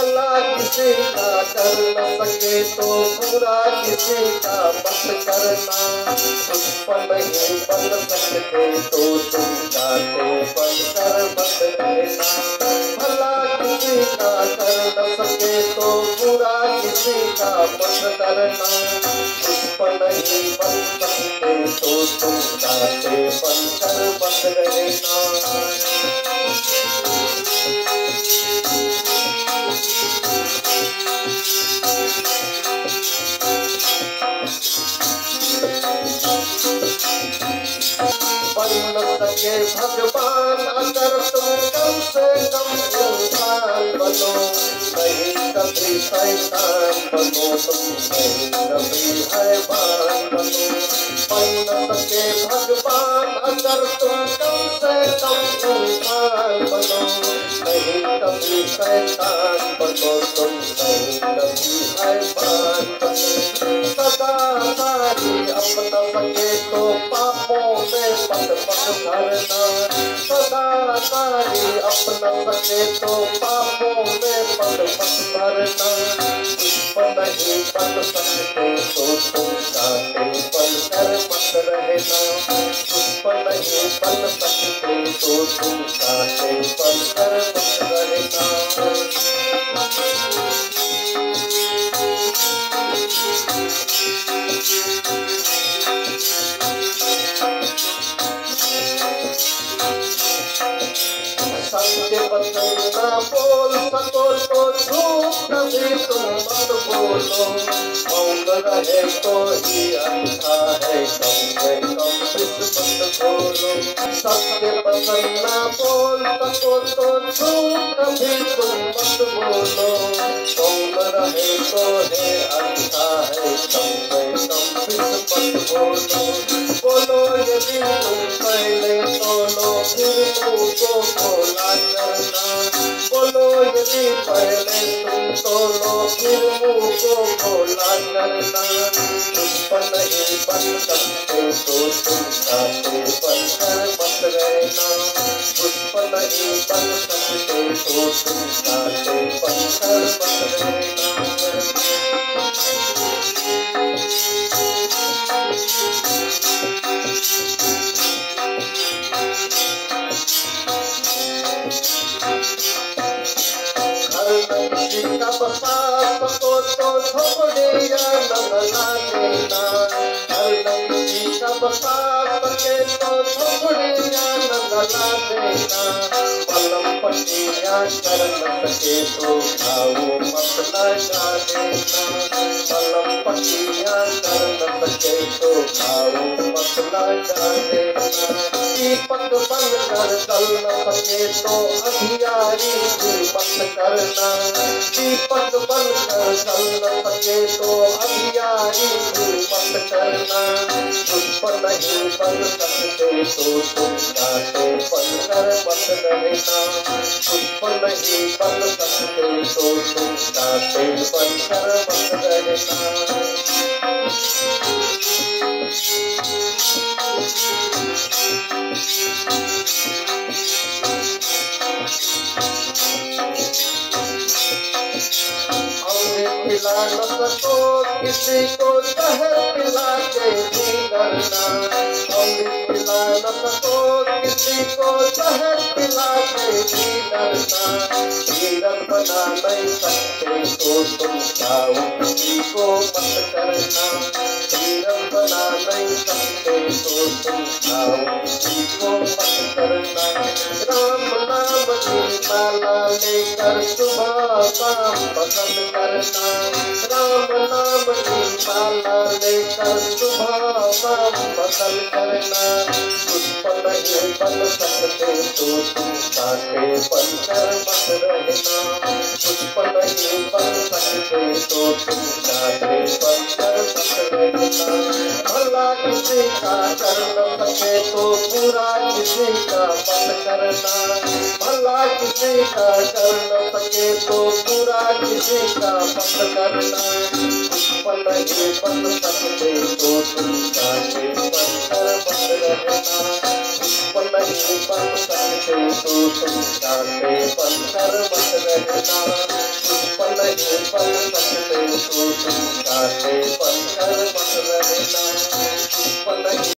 भला किसी का कर न सके तो बुरा किसी का मत करना। दुश्मन नहीं बन सकते तो तुम जाते बनकर मत रहना। भला किसी का कर न सके तो बुरा किसी का मत करना। दुश्मन नहीं बन सकते तो तुम जाते बनकर मत रहना। बन सके भगवान अगर तुम कम से कम इंसान बनो। नहीं कभी शैतान बनो तुम, नहीं कभी हैवान बनो। बन सके भगवान अगर तुम कम से कम इंसान बनो। नहीं कभी शैतान बनो तुम, नहीं कभी हैवान बनो। सदा सारी अपना सके तो पापों में पग पग भरना। सदा सारी अपना सके तो पापों में पग पग भरना। दुश्मन नहीं बन सकते तो तुम जाते बनकर मत रहना। दुश्मन नहीं बन सकते तो तुम जाते बनकर मत रहना। सत्य वचन न बोल सको तो झूठ कभी तुम मत बोलो। मौन रहे तो ही अच्छा है, कम से कम किस्मत बोलो। सत्य वचन न बोल सको तो झूठ कभी तुम मत बोलो। मौन रहे तो है अच्छा है, कम से कम किस्मत बोलो। बोलो यदि तुम पहले तो लो फिर मुँह को खोला करना। बोलो यदि पहले तुम तो लो फिर मुँह को खोला करना। दुश्मन नहीं बन सकते तो तुम जाते बनकर मत रहना। दुश्मन नहीं बन सकते तो तुम जाते बनकर मत रहना। का बसात को तो झोपड़िया न बना देना। हर लड़की का बसात के तो झोपड़िया न बना देना। पलम पट्टियाँ कर न सके तो घाव मत लगा देना। पलम पट्टियाँ कर न सके तो घाव मत लगा देना। दीपक बनकर जल न सके तो अंधियारी मत करना। दीपक बनकर जल न सके तो अंधियारी मत करना। दुश्मन नहीं बन सकते तो तुम जाते बनकर मत रहना। दुश्मन नहीं बन सकते तो तुम जाते बनकर मत रहना। पिला न सको किसी को जहर पिला के भी डरना। अमृत पिला न सको किसी को जहर पिला के भी डरना। हीरक बना नहीं सकते तो तुम जाओ किसी को मत करना। हीरक बना नहीं सकते तो तुम जाओ किसी को मत करना। राम नाम की माला लेकर सुबह शाम पसंद करना। राम नाम की माला लेकर सुबह शाम पसंद करना। दुश्मन नहीं बन सकते तो तुम जाते बनकर मत रहना। दुश्मन नहीं बन सकते तो तुम जाते बनकर मत रहना। भला किसी का कर न सके तो बुरा किसी का मत करना। भला किसी का कर न सके तो बुरा किसी का मत करना। दुश्मन नहीं बन सकते तो तुम जाते बनकर मत रहना। दुश्मन नहीं बन सकते तो तुम जाते बनकर मत रहना। नहीं बन सकते तो तुम काटे पत्थर बन रहना।